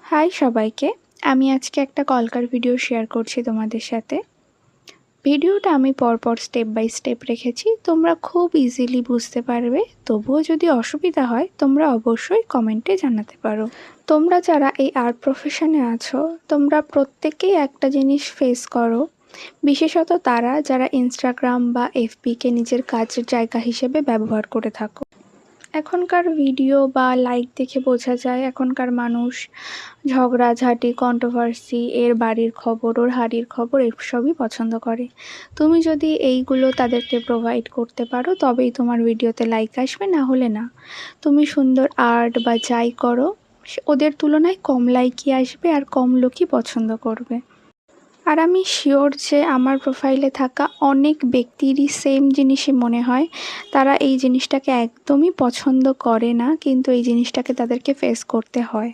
High সবাইকে। আমি আজকে একটা কলকার ভিডিও শেয়ার করছি তোমাদের সাথে। ভিডিওটা আমি পরপর স্টেপ বাই স্টেপ রেখেছি, তোমরা খুব ইজিলি বুঝতে পারবে। তবুও যদি অসুবিধা হয় তোমরা অবশ্যই কমেন্টে জানাতে পারো। তোমরা যারা এই আর্ট প্রফেশনে আছো তোমরা প্রত্যেকেই একটা জিনিস ফেস করো, বিশেষত তারা যারা ইনস্টাগ্রাম বা এফবিকে নিজের কাজের জায়গা হিসেবে ব্যবহার করে থাকো। এখনকার ভিডিও বা লাইক দেখে বোঝা যায় এখনকার মানুষ ঝগড়াঝাটি, কন্ট্রোভার্সি, এর বাড়ির খবর, ওর হাড়ির খবর এসবই পছন্দ করে। তুমি যদি এইগুলো তাদেরকে প্রোভাইড করতে পারো তবেই তোমার ভিডিওতে লাইক আসবে, না হলে না। তুমি সুন্দর আর্ট বা যাই করো ওদের তুলনায় কম লাইকই আসবে আর কম লোকই পছন্দ করবে। আর আমি শিওর যে আমার প্রোফাইলে থাকা অনেক ব্যক্তিরই সেম জিনিসই মনে হয়। তারা এই জিনিসটাকে একদমই পছন্দ করে না, কিন্তু এই জিনিসটাকে তাদেরকে ফেস করতে হয়।